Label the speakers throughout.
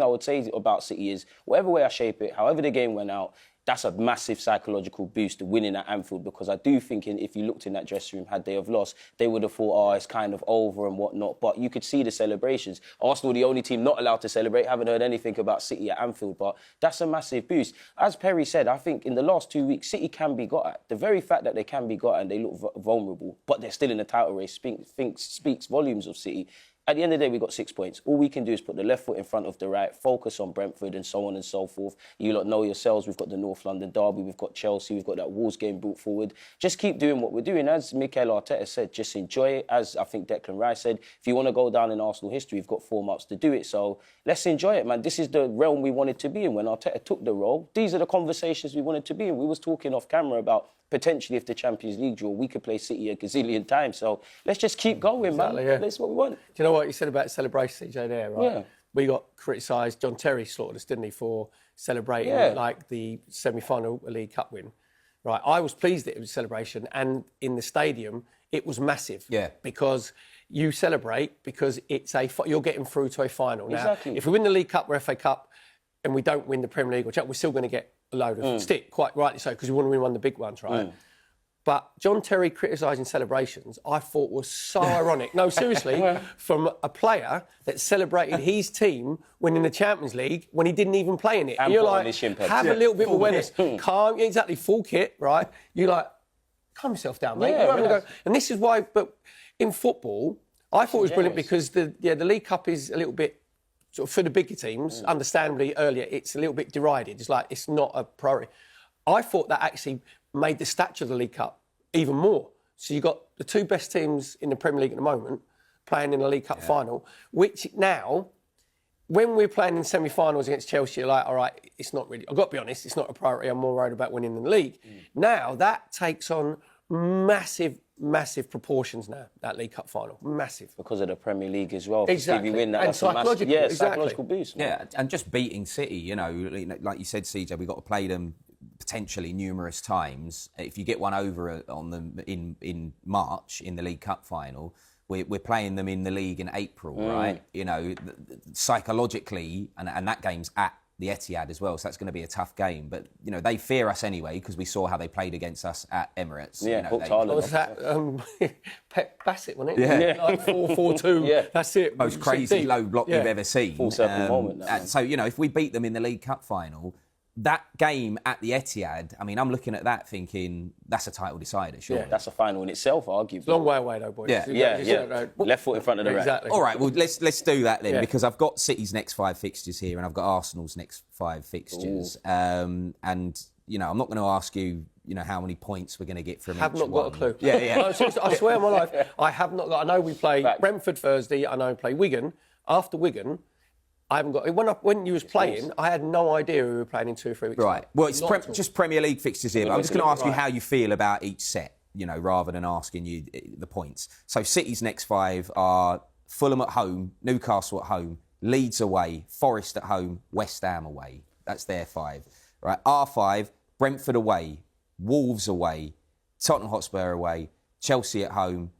Speaker 1: thing I would say about City is, whatever way I shape it, however the game went out, that's a massive psychological boost to winning at Anfield, because I do think if you looked in that dressing room, had they have lost, they would have thought, it's kind of over and whatnot. But you could see the celebrations. Arsenal, the only team not allowed to celebrate, haven't heard anything about City at Anfield, but that's a massive boost. As Perry said, I think in the last 2 weeks, City can be got at. The very fact that they can be got at and they look vulnerable, but they're still in the title race, speaks volumes of City. At the end of the day, we've got 6 points. All we can do is put the left foot in front of the right, focus on Brentford and so on and so forth. You lot know yourselves, we've got the North London derby, we've got Chelsea, we've got that Wolves game brought forward. Just keep doing what we're doing. As Mikel Arteta said, just enjoy it. As I think Declan Rice said, if you want to go down in Arsenal history, you've got 4 months to do it. So let's enjoy it, man. This is the realm we wanted to be in when Arteta took the role. These are the conversations we wanted to be in. We was talking off camera about potentially if the Champions League draw, we could play City a gazillion times. So let's just keep going, man. Yeah. That's what we want.
Speaker 2: Do you know what you said about celebration, CJ, there, right? Yeah. We got criticised. John Terry slaughtered us, didn't he, for celebrating like the semi-final League Cup win. Right. I was pleased that it was a celebration, and in the stadium, it was massive. Yeah. Because you celebrate because it's you're getting through to a final.
Speaker 1: Exactly.
Speaker 2: Now, if we win the League Cup or FA Cup and we don't win the Premier League or Champions, we're still going to get a load of stick, quite rightly so, because we want to win one of the big ones, right? But John Terry criticising celebrations, I thought was so ironic. No, seriously, from a player that celebrated his team winning the Champions League when he didn't even play in it. And you're like, have a little bit of awareness. Calm, exactly, full kit, right? You're like, calm yourself down, mate. And this is why, but in football, I thought it was brilliant because the League Cup is a little bit, sort of for the bigger teams, understandably earlier, it's a little bit derided. It's like, it's not a priority. I thought that actually made the stature of the League Cup even more. So you've got the 2 best teams in the Premier League at the moment playing in the League Cup final, which now, when we're playing in semi-finals against Chelsea, you're like, all right, it's not really, I've got to be honest, it's not a priority. I'm more worried about winning the league. Now, that takes on massive proportions now, that League Cup final. Massive.
Speaker 1: Because of the Premier League as well.
Speaker 2: Exactly.
Speaker 1: If you win that,
Speaker 2: and psychological,
Speaker 1: psychological boost. Man.
Speaker 3: Yeah, and just beating City, you know, like you said, CJ, we've got to play them potentially numerous times. If you get one over on them in March in the League Cup final, we're playing them in the league in April, right? You know, psychologically, and that game's at the Etihad as well, so that's going to be a tough game. But, you know, they fear us anyway because we saw how they played against us at Emirates.
Speaker 1: Yeah,
Speaker 3: you know,
Speaker 2: was that Pep Bassett, wasn't it? Yeah. Like 4-4-2, yeah. That's it.
Speaker 3: Most crazy low block you've ever seen.
Speaker 1: Full circle moment.
Speaker 3: And so, you know, if we beat them in the League Cup final, that game at the Etihad, I mean, I'm looking at that thinking that's a title decider, sure.
Speaker 1: Yeah, that's a final in itself, arguably.
Speaker 2: It's a long way away, though, boys.
Speaker 1: Yeah. Left foot in front of the
Speaker 2: exactly.
Speaker 1: right.
Speaker 3: All right, well, let's do that then, because I've got City's next 5 fixtures here and I've got Arsenal's next 5 fixtures. And, you know, I'm not going to ask you, you know, how many points we're going to get from each one.
Speaker 2: I have not got a clue.
Speaker 3: Yeah.
Speaker 2: I swear on my life, I have not got... I know we play Brentford Thursday, I know we play Wigan. After Wigan... I haven't got... When you was playing, I had no idea we were playing in 2 or 3 weeks.
Speaker 3: Right. Well, it's just Premier League fixtures here. But I'm just going to ask you how you feel about each set, you know, rather than asking you the points. So City's next 5 are Fulham at home, Newcastle at home, Leeds away, Forest at home, West Ham away. That's their 5. Right. Our 5, Brentford away, Wolves away, Tottenham Hotspur away, Chelsea at home,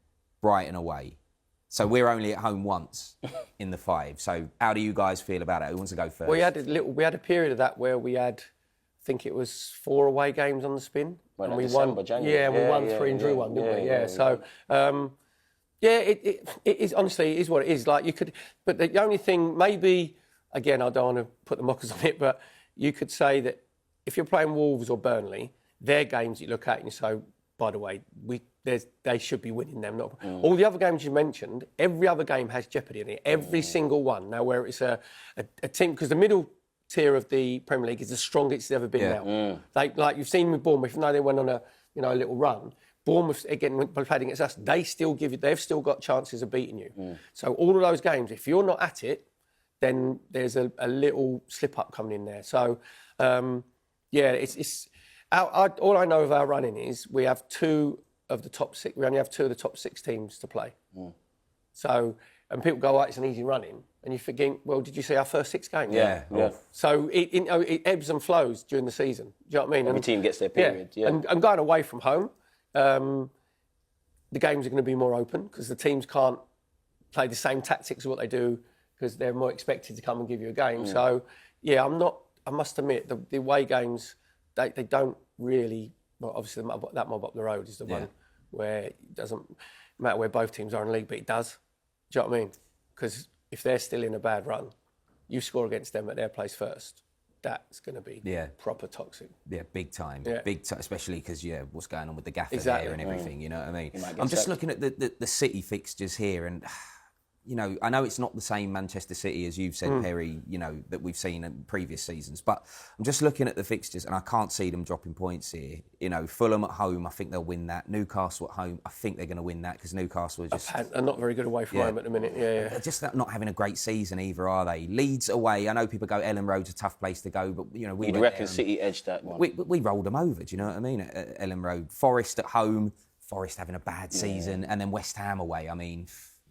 Speaker 3: Brighton away. So we're only at home once in the 5. So how do you guys feel about it? Who wants to go first?
Speaker 2: Well, we had a period of that where we had, I think it was 4 away games on the spin.
Speaker 1: When
Speaker 2: and we
Speaker 1: December,
Speaker 2: won.
Speaker 1: January.
Speaker 2: Yeah, we won 3 and drew 1, didn't we? Yeah. So, it is, honestly, it is what it is. Like, you could... But the only thing, maybe, again, I don't want to put the mockers on it, but you could say that if you're playing Wolves or Burnley, they're games you look at and you say, by the way, they should be winning them. Not all the other games you mentioned. Every other game has jeopardy in it. Every single one. Now, where it's a team, because the middle tier of the Premier League is the strongest it's ever been now. Like you've seen with Bournemouth, even though they went on a little run. Bournemouth again played against us. They've still got chances of beating you. So all of those games, if you're not at it, then there's a little slip up coming in there. So it's. All I know of our running is we have 2 of the top 6. We only have 2 of the top 6 teams to play. So, and people go, it's an easy running, and you're thinking, well, did you see our first 6 games?
Speaker 1: Yeah.
Speaker 2: So it ebbs and flows during the season. Do you know what I mean?
Speaker 1: Every team gets their period. Yeah.
Speaker 2: And going away from home, the games are going to be more open because the teams can't play the same tactics as what they do because they're more expected to come and give you a game. So, yeah, I must admit, the away games, they don't really... Well, obviously, that mob up the road is the one where it doesn't matter where both teams are in the league, but it does. Do you know what I mean? Because if they're still in a bad run, you score against them at their place first, that's going to be proper toxic.
Speaker 3: Yeah, big time.
Speaker 2: Yeah.
Speaker 3: Especially because, what's going on with the gaffer
Speaker 2: Exactly.
Speaker 3: there and everything, you know what I mean?
Speaker 1: might get
Speaker 3: I'm just
Speaker 1: sacked.
Speaker 3: looking at the City fixtures here and... You know, I know it's not the same Manchester City as you've said, Perry, you know, that we've seen in previous seasons, but I'm just looking at the fixtures and I can't see them dropping points here. You know, Fulham at home, I think they'll win that. Newcastle at home, I think they're going to win that because Newcastle are just...
Speaker 2: Are not very good away from home at the minute,
Speaker 3: They're just not having a gregreat season either, are they? Leeds away, I know people go Ellen Road's a tough place to go, but, you know,
Speaker 1: You'd reckon City edged that one.
Speaker 3: we rolled them over, do you know what I mean, at Ellen Road. Forest at home, Forest having a bad season, and then West Ham away, I mean...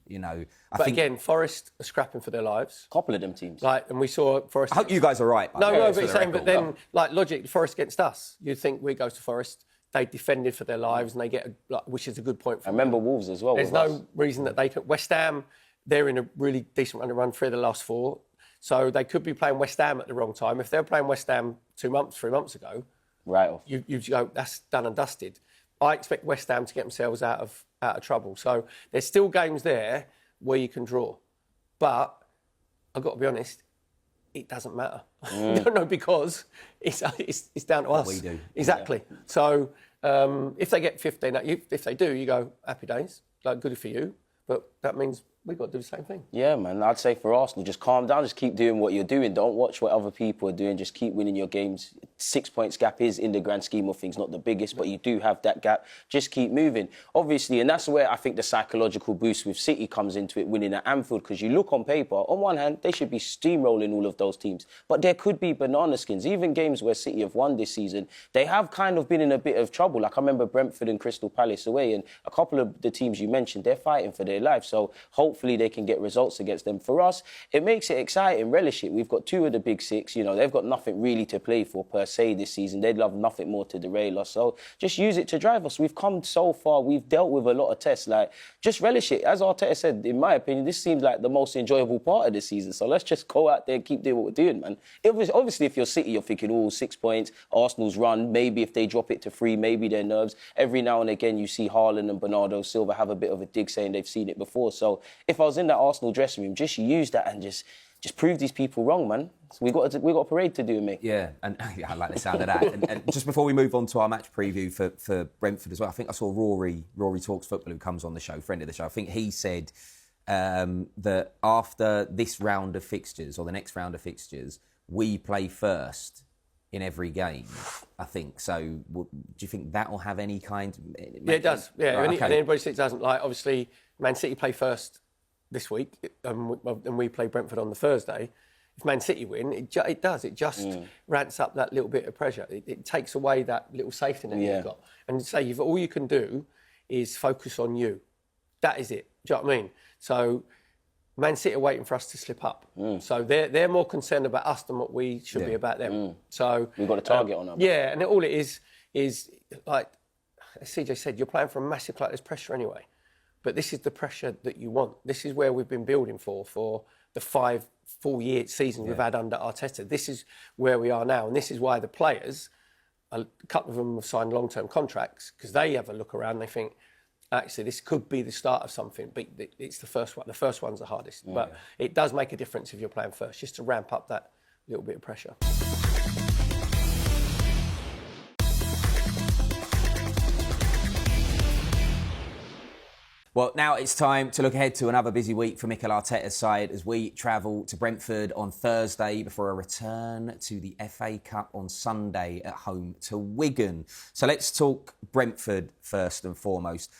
Speaker 3: You know, I think
Speaker 2: again, Forest are scrapping for their lives.
Speaker 1: A couple of them teams.
Speaker 2: And we saw Forest...
Speaker 3: I hope you guys are right.
Speaker 2: No, but it's saying, but then, logic, Forest against us. You'd think we go to Forest, they defended for their lives, and they get, which is a good point for
Speaker 1: I remember Wolves as well.
Speaker 2: There's no reason that they could... West Ham, they're in a really decent run through the last 4. So they could be playing West Ham at the wrong time. If they were playing West Ham 3 months ago...
Speaker 1: Right off.
Speaker 2: You go, that's done and dusted. I expect West Ham to get themselves out of trouble. So there's still games there where you can draw. But I've got to be honest, it doesn't matter. No, because it's down to us.
Speaker 3: We do.
Speaker 2: Exactly. Yeah. So if they get 15, if they do, you go, happy days, good for you. But that means we've got to do the same thing.
Speaker 1: Yeah, man. I'd say for Arsenal, just calm down. Just keep doing what you're doing. Don't watch what other people are doing. Just keep winning your games. 6 points gap is, in the grand scheme of things, not the biggest, but you do have that gap. Just keep moving. Obviously, and that's where I think the psychological boost with City comes into it, winning at Anfield, because you look on paper, on one hand, they should be steamrolling all of those teams. But there could be banana skins. Even games where City have won this season, they have kind of been in a bit of trouble. Like I remember Brentford and Crystal Palace away, and a couple of the teams you mentioned, they're fighting for their life. So hopefully they can get results against them. For us, it makes it exciting, relish it. We've got 2 of the big 6. You know, they've got nothing really to play for per se this season. They'd love nothing more to derail us. So just use it to drive us. We've come so far. We've dealt with a lot of tests. Like, just relish it. As Arteta said, in my opinion, this seems like the most enjoyable part of the season. So let's just go out there and keep doing what we're doing, man. Obviously, if you're City, you're thinking, 6 points, Arsenal's run. Maybe if they drop it to 3, maybe their nerves. Every now and again, you see Haaland and Bernardo Silva have a bit of a dig saying they've seen it before. So if I was in that Arsenal dressing room, just use that and just prove these people wrong, man. So we got a parade to do, mate.
Speaker 3: Yeah, and I like the sound of that. and just before we move on to our match preview for Brentford as well, I think I saw Rory Talks Football, who comes on the show, friend of the show. I think he said that after this round of fixtures, or the next round of fixtures, we play first in every game, I think. So do you think that will have any kind...
Speaker 2: Yeah, it does. Yeah,
Speaker 3: right,
Speaker 2: and anybody says it doesn't. Like, obviously, Man City play first this week, and we play Brentford on the Thursday. If Man City win, it does. It just ramps up that little bit of pressure. It takes away that little safety net you've got. And say, all you can do is focus on you. That is it. Do you know what I mean? So Man City are waiting for us to slip up. So they're more concerned about us than what we should be about them. So
Speaker 1: we've got a target on them.
Speaker 2: Yeah, and all it is like as CJ said, you're playing for a massive club. There's pressure anyway. But this is the pressure that you want. This is where we've been building for the 5 full-year seasons we've had under Arteta. This is where we are now. And this is why the players, a couple of them have signed long-term contracts, because they have a look around and they think, actually, this could be the start of something. But it's the first one. The first one's the hardest. But it does make a difference if you're playing first, just to ramp up that little bit of pressure.
Speaker 3: Well, now it's time to look ahead to another busy week for Mikel Arteta's side as we travel to Brentford on Thursday before a return to the FA Cup on Sunday at home to Wigan. So let's talk Brentford first and foremost.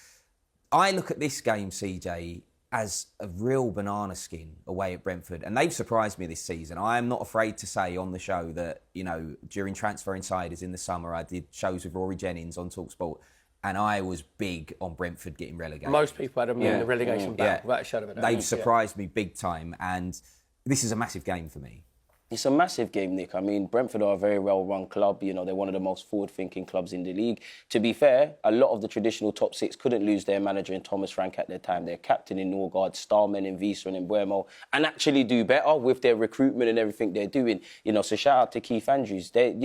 Speaker 3: I look at this game, CJ, as a real banana skin away at Brentford, and they've surprised me this season. I am not afraid to say on the show that, you know, during Transfer Insiders in the summer, I did shows with Rory Jennings on TalkSport, and I was big on Brentford getting relegated.
Speaker 2: Most people had them in the relegation battle, without a shadow of a doubt.
Speaker 3: They've surprised me big time, and this is a massive game for me.
Speaker 1: It's a massive game, Nick. I mean, Brentford are a very well-run club. You know, they're one of the most forward-thinking clubs in the league. To be fair, a lot of the traditional top six couldn't lose their manager in Thomas Frank at their time. Their captain in Norgard, Starman in Visa and in Buemo, and actually do better with their recruitment and everything they're doing. You know, so shout out to Keith Andrews. They're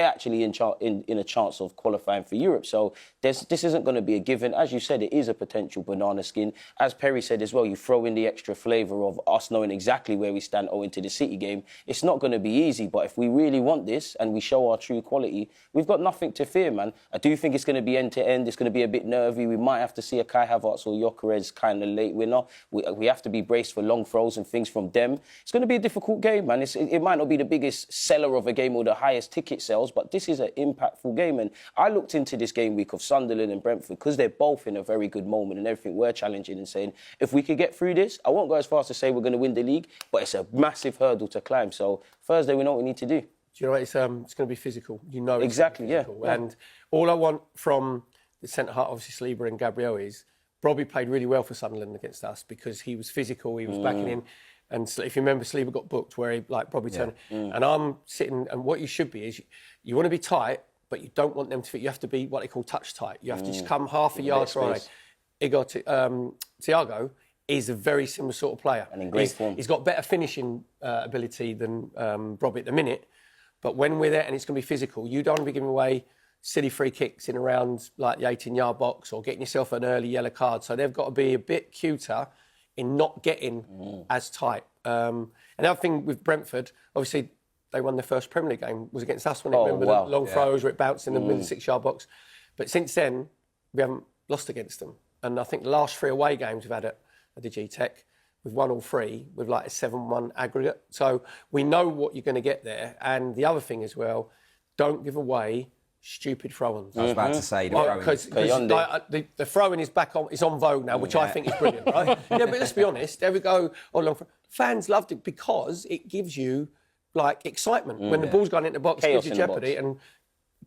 Speaker 1: actually in a chance of qualifying for Europe. So this isn't going to be a given. As you said, it is a potential banana skin. As Perry said as well, you throw in the extra flavour of us knowing exactly where we stand owing to the City game. It's not going to be easy, but if we really want this and we show our true quality, we've got nothing to fear, man. I do think it's going to be end-to-end. It's going to be a bit nervy. We might have to see a Kai Havertz or Gyökeres kind of late winner. We have to be braced for long throws and things from them. It's going to be a difficult game, man. It might not be the biggest seller of a game or the highest ticket sales, but this is an impactful game. And I looked into this game week of Sunderland and Brentford because they're both in a very good moment and everything. We're challenging and saying, if we could get through this, I won't go as far as to say we're going to win the league, but it's a massive hurdle to climb. So Thursday, we know what we need to do.
Speaker 2: Do you know what? It's going to be physical. You know,
Speaker 1: exactly, yeah.
Speaker 2: And all I want from the centre half, obviously Saliba and Gabriel, is Robbie played really well for Sunderland against us because he was physical, he was backing in. And if you remember, Saliba got booked where he, like, Robbie turned. And I'm sitting, and what you should be is you want to be tight, but you don't want them to fit. You have to be what they call touch tight. You have to just come half a yard right. Thiago is a very similar sort of player.
Speaker 1: And in great form.
Speaker 2: He's got better finishing ability than Robbie at the minute. But when we're there and it's going to be physical, you don't want to be giving away silly free kicks in around like the 18-yard box or getting yourself an early yellow card. So they've got to be a bit cuter in not getting as tight. Another thing with Brentford, obviously they won their first Premier League game, was against us when they remember the long throws where it bounced in the middle of the 6-yard box. But since then, we haven't lost against them. And I think the last 3 away games we've had at the G-Tech, we've won all 3 with like a 7-1 aggregate. So we know what you're going to get there. And the other thing as well, don't give away stupid throw-ins.
Speaker 3: I was about to say
Speaker 2: the throw-in is back on, is on vogue now, which I think is brilliant, right? Yeah, but let's be honest. There we go. Fans loved it because it gives you like excitement when the ball's gone into the box,
Speaker 1: Chaos
Speaker 2: gives you jeopardy, and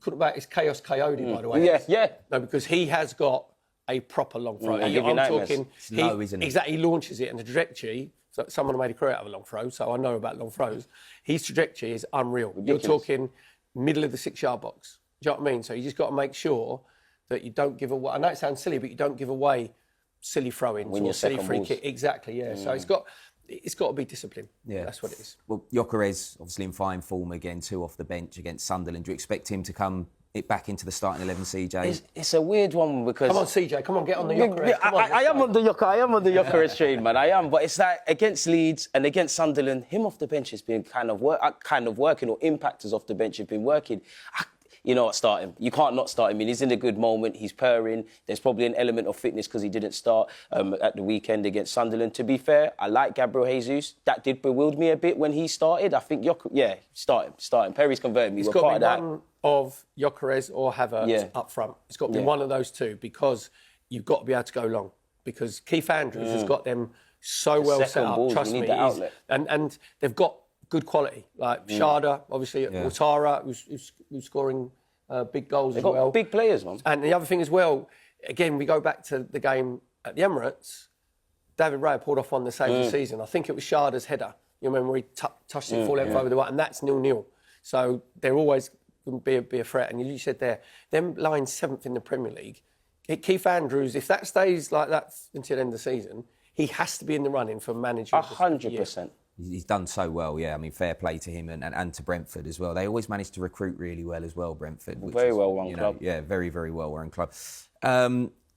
Speaker 2: couldn't about it's Chaos Coyote, by the way.
Speaker 1: Yeah.
Speaker 2: No, because he has got a proper long throw.
Speaker 1: I'm talking.
Speaker 3: It's low, isn't it?
Speaker 2: Exactly, he launches it, and the trajectory. So someone made a career out of a long throw, so I know about long throws. His trajectory is unreal.
Speaker 1: Ridiculous.
Speaker 2: You're talking middle of the 6-yard box. Do you know what I mean? So you just got to make sure that you don't give away. I know it sounds silly, but you don't give away silly throw-ins or silly free kick. Exactly, yeah. So it's got to be discipline. Yeah, that's what it is.
Speaker 3: Well, Gyökeres obviously in fine form again, 2 off the bench against Sunderland. Do you expect him to come back into the starting 11, CJ?
Speaker 1: It's a weird one because...
Speaker 2: Come on, CJ, come on, get on the Gyökeres.
Speaker 1: I am on the Gyökeres train, man. I am, but it's like against Leeds and against Sunderland, him off the bench has been kind of working, or impactors off the bench have been working. You know what, start him. You can't not start him. I mean, he's in a good moment. He's purring. There's probably an element of fitness because he didn't start at the weekend against Sunderland. To be fair, I like Gabriel Jesus. That did bewilder me a bit when he started. I think, start him. Perry's converted me.
Speaker 2: It's got to be one of Gyökeres or Havertz up front. It's got to be one of those two because you've got to be able to go long. Because Keith Andrews has got them so well set up.
Speaker 1: Balls,
Speaker 2: trust me. And they've got good quality. Like Sharda, obviously, Ouattara, who's scoring big goals as well.
Speaker 1: They've got big players, man.
Speaker 2: And the other thing as well, again, we go back to the game at the Emirates. David Raya pulled off one the save of the season. I think it was Sharda's header. You remember he touched it full length over the right, and that's 0-0. So they're always going to be a threat. And you said there, them lying 7th in the Premier League, Keith Andrews, if that stays like that until the end of the season, he has to be in the running for manager.
Speaker 1: 100%.
Speaker 3: He's done so well, yeah. I mean, fair play to him and to Brentford as well. They always manage to recruit really well as well, Brentford.
Speaker 1: Very well-run club.
Speaker 3: Yeah, very, very well-run club.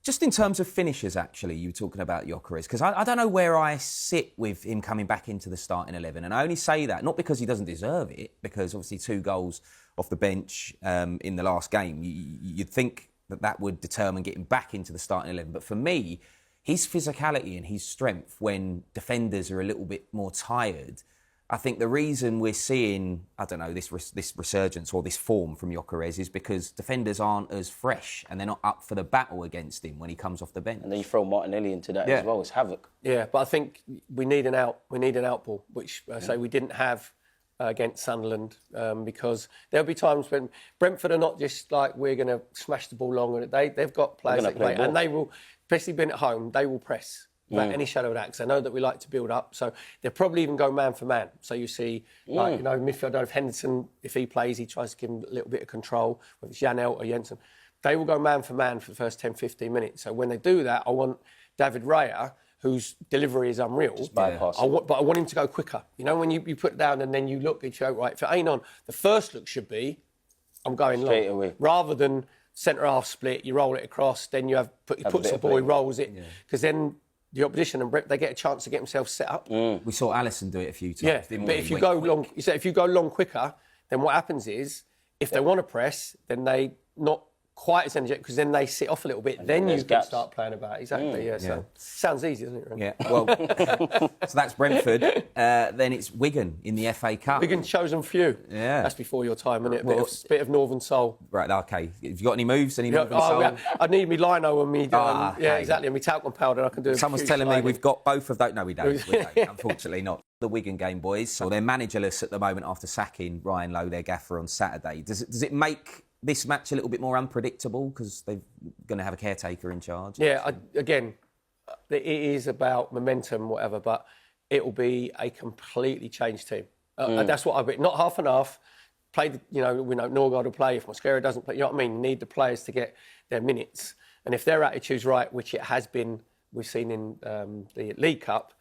Speaker 3: Just in terms of finishers, actually, you were talking about Gyökeres, because I don't know where I sit with him coming back into the starting 11. And I only say that, not because he doesn't deserve it, because obviously 2 goals off the bench in the last game. You'd think that would determine getting back into the starting 11. But for me, his physicality and his strength when defenders are a little bit more tired, I think the reason we're seeing, I don't know, this resurgence or this form from Gyökeres is because defenders aren't as fresh and they're not up for the battle against him when he comes off the bench.
Speaker 1: And then you throw Martinelli into that as well. It's havoc.
Speaker 2: Yeah, but I think we need an out ball, which I say we didn't have against Sunderland because there'll be times when Brentford are not just like we're going to smash the ball long, and they've got players that play, and they will, especially being at home, they will press. without any shadow of that, because I know that we like to build up. So they'll probably even go man for man. So you see, like, midfield, if Henderson, if he plays, he tries to give him a little bit of control, whether it's Janelt or Jensen. They will go man for man for the first 10, 15 minutes. So when they do that, I want David Raya, whose delivery is unreal, but I want him to go quicker. You know, when you put it down and then you look, you go, right, if it ain't on, the first look should be, I'm going
Speaker 1: straight
Speaker 2: long.
Speaker 1: away.
Speaker 2: Rather than centre-half split, you roll it across, then you he puts the ball, he rolls it. Because then the opposition and they get a chance to get themselves set up.
Speaker 3: We saw Alisson do it a few times.
Speaker 2: Yeah,
Speaker 3: didn't
Speaker 2: but
Speaker 3: we?
Speaker 2: if you go long, if you go long quicker, then what happens is, if they want to press, then they not quite as energetic, because then they sit off a little bit. Then you can start playing about. Exactly, So sounds easy, doesn't it? Really?
Speaker 3: Yeah, well, so that's Brentford. Then it's Wigan in the FA Cup.
Speaker 2: Wigan chosen few.
Speaker 3: Yeah.
Speaker 2: That's before your time, isn't it? Bit of Northern Soul.
Speaker 3: Right, okay. Have you got any moves? Any Northern
Speaker 2: Oh,
Speaker 3: Soul?
Speaker 2: yeah. I need me lino and me.
Speaker 3: Okay.
Speaker 2: Exactly. And me talcum powder. I can do.
Speaker 3: Someone's telling me we've got both of those. No, we don't. Unfortunately, not. The Wigan game, boys. So they're managerless at the moment after sacking Ryan Lowe, their gaffer, on Saturday. Does it make this match a little bit more unpredictable because they're going to have a caretaker in charge?
Speaker 2: Yeah, again, it is about momentum, whatever, but it will be a completely changed team. That's what I've been. Not half and half. Played, we know Norgard will play. If Mosquera doesn't play, you know what I mean? You need the players to get their minutes. And if their attitude's right, which it has been, we've seen in the League Cup,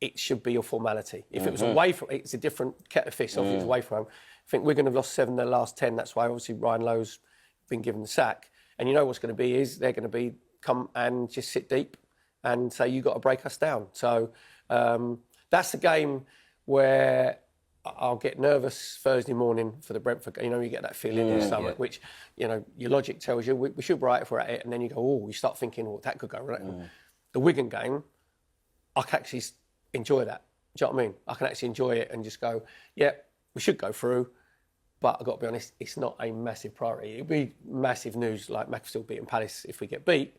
Speaker 2: it should be a formality. If it was away from, it's a different kettle of fish. If it was away from home, I think we're going to have lost 7 of their last 10. That's why obviously Ryan Lowe's been given the sack. And you know what's going to be is they're going to come and just sit deep and say, you've got to break us down. So that's the game where I'll get nervous Thursday morning for the Brentford. You get that feeling in the stomach, which, your logic tells you we should be right if we're at it. And then you go, you start thinking, that could go right. The Wigan game, I can actually enjoy that. Do you know what I mean? I can actually enjoy it and just go, we should go through. But I've got to be honest, it's not a massive priority. It'd be massive news like Macclesfield beating Palace if we get beat.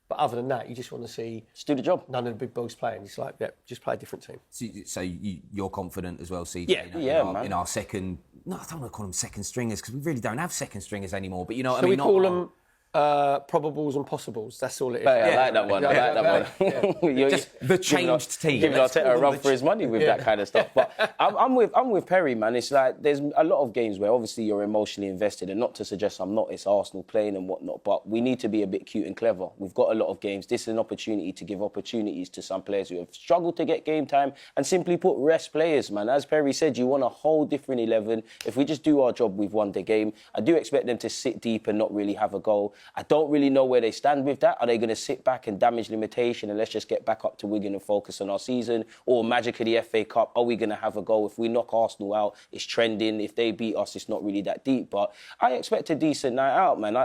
Speaker 2: But other than that, you just want to see...
Speaker 1: Just do the job.
Speaker 2: None of the big boys playing. It's like, just play a different team.
Speaker 3: So you're confident as well, CJ?
Speaker 2: Yeah,
Speaker 3: in our second... No, I don't want to call them second stringers because we really don't have second stringers anymore. But you know what
Speaker 2: I
Speaker 3: mean?
Speaker 2: We call them probables and possibles. That's all it is.
Speaker 1: I like that one. I like that one.
Speaker 3: Just the changed team.
Speaker 1: Giving Arteta a run for his money with that kind of stuff. But I'm with Perry, man. It's like there's a lot of games where obviously you're emotionally invested, and not to suggest I'm not. It's Arsenal playing and whatnot, but we need to be a bit cute and clever. We've got a lot of games. This is an opportunity to give opportunities to some players who have struggled to get game time, and simply put, rest players, man. As Perry said, you want a whole different 11. If we just do our job, we've won the game. I do expect them to sit deep and not really have a goal. I don't really know where they stand with that. Are they going to sit back and damage limitation and let's just get back up to Wigan and focus on our season? Or magic of the FA Cup, are we going to have a goal? If we knock Arsenal out, it's trending. If they beat us, it's not really that deep. But I expect a decent night out, man.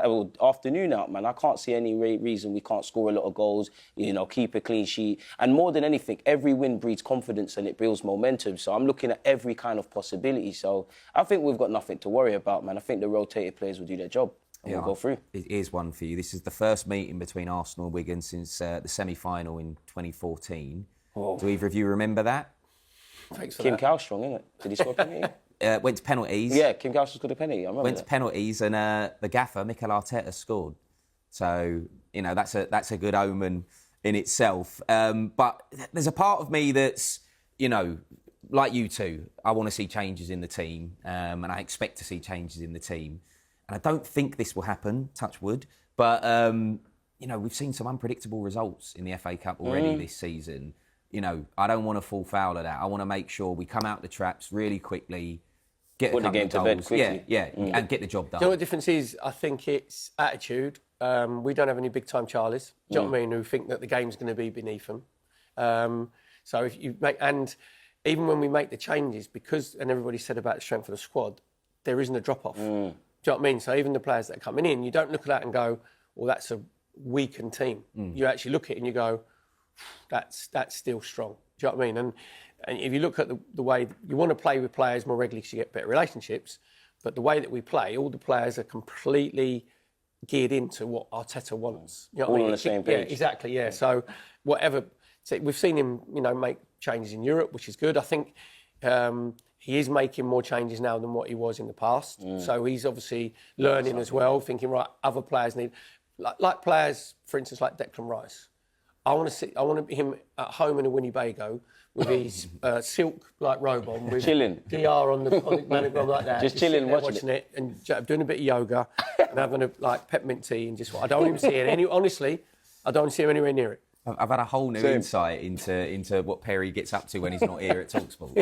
Speaker 1: Afternoon out, man. I can't see any reason we can't score a lot of goals, keep a clean sheet. And more than anything, every win breeds confidence and it builds momentum. So I'm looking at every kind of possibility. So I think we've got nothing to worry about, man. I think the rotated players will do their job. We'll go through.
Speaker 3: It is one for you. This is the first meeting between Arsenal and Wigan since the semi-final in 2014.
Speaker 1: Oh.
Speaker 3: Do either of you remember that?
Speaker 2: Thanks for
Speaker 1: Kim
Speaker 2: that.
Speaker 1: Cowstrong, isn't it? Did he score a penalty?
Speaker 3: Went to penalties.
Speaker 1: Yeah, Kim Cowstrong scored a penalty. I remember
Speaker 3: Went to penalties, and the gaffer, Mikel Arteta, scored. So, that's a good omen in itself. But there's a part of me that's, like you two, I want to see changes in the team, and I expect to see changes in the team. And I don't think this will happen, touch wood, but, we've seen some unpredictable results in the FA Cup already this season. I don't want to fall foul of that. I want to make sure we come out the traps really quickly, get a couple of goals. And get the job done.
Speaker 2: Do you know what the difference is? I think it's attitude. We don't have any big-time Charlies, do you know what I mean, who think that the game's going to be beneath them. So if you make... And even when we make the changes, and everybody said about the strength of the squad, there isn't a drop-off. Do you know what I mean? So even the players that are coming in, you don't look at that and go, well, that's a weakened team. You actually look at it and you go, that's still strong. Do you know what I mean? And if you look at the way you want to play with players more regularly because you get better relationships, but the way that we play, all the players are completely geared into what Arteta wants. You know what I mean?
Speaker 1: On the same page.
Speaker 2: Yeah, exactly, yeah. So whatever... So we've seen him, make changes in Europe, which is good. I think... he is making more changes now than what he was in the past. So he's obviously learning as well, thinking, right, other players need... Like players, for instance, like Declan Rice. I want him at home in a Winnebago with his silk robe on, with
Speaker 1: chilling,
Speaker 2: DR on the manogram like that,
Speaker 1: just chilling,
Speaker 2: watching it, and doing a bit of yoga, and having a peppermint tea, and I don't even see it. Honestly, I don't see him anywhere near it.
Speaker 3: I've had a whole new insight into what Perry gets up to when he's not here at TalkSport.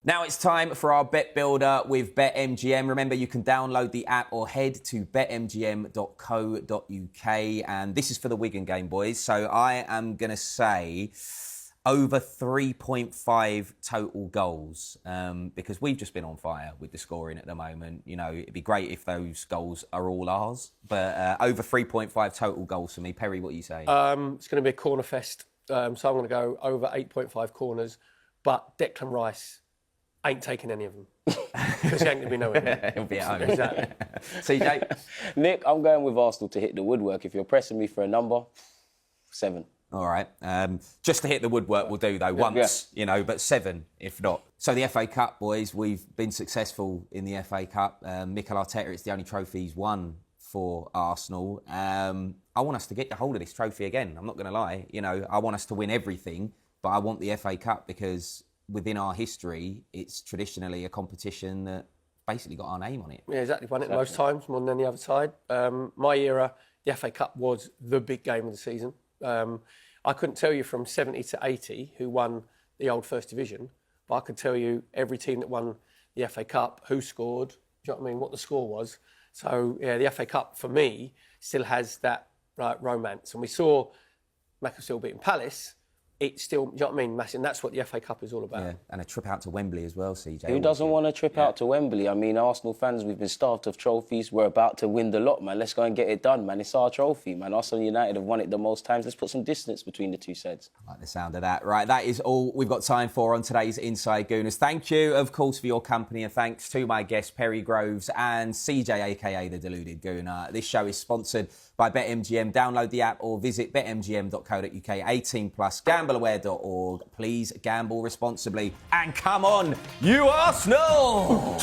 Speaker 3: Now it's time for our bet builder with BetMGM. Remember, you can download the app or head to betmgm.co.uk. And this is for the Wigan game, boys. So I am going to say over 3.5 total goals because we've just been on fire with the scoring at the moment. You know, it'd be great if those goals are all ours. But over 3.5 total goals for me. Perry, what are you saying?
Speaker 2: It's going to be a corner fest. So I'm going to go over 8.5 corners. But Declan Rice ain't taking any of them because he ain't going to be nowhere.
Speaker 3: He'll be at home.
Speaker 2: Exactly.
Speaker 3: CJ?
Speaker 1: Nick, I'm going with Arsenal to hit the woodwork. If you're pressing me for a number, 7.
Speaker 3: All right. Just to hit the woodwork will do, though, once, you know, but 7 if not. So the FA Cup, boys, we've been successful in the FA Cup. Mikel Arteta, it's the only trophy he's won for Arsenal. I want us to get a hold of this trophy again. I'm not going to lie. You know, I want us to win everything, but I want the FA Cup because within our history, it's traditionally a competition that basically got our name on it.
Speaker 2: Yeah, exactly. Won it most times, more than any other side. My era, the FA Cup was the big game of the season. I couldn't tell you from 70 to 80 who won the old First Division, but I could tell you every team that won the FA Cup, who scored, do you know what I mean, what the score was. So, yeah, the FA Cup, for me, still has that romance. And we saw Macclesfield beating Palace. It's still, do you know what I mean, massive. And that's what the FA Cup is all about.
Speaker 3: Yeah, and a trip out to Wembley as well, CJ.
Speaker 1: Who doesn't want a trip out to Wembley? I mean, Arsenal fans, we've been starved of trophies. We're about to win the lot, man. Let's go and get it done, man. It's our trophy, man. Arsenal United have won it the most times. Let's put some distance between the two sides.
Speaker 3: I like the sound of that. Right, that is all we've got time for on today's Inside Gooners. Thank you, of course, for your company, and thanks to my guests, Perry Groves and CJ, a.k.a. the Deluded Gooner. This show is sponsored by BetMGM. Download the app or visit betmgm.co.uk. 18+, gambleaware.org. Please gamble responsibly. And come on, you Arsenal!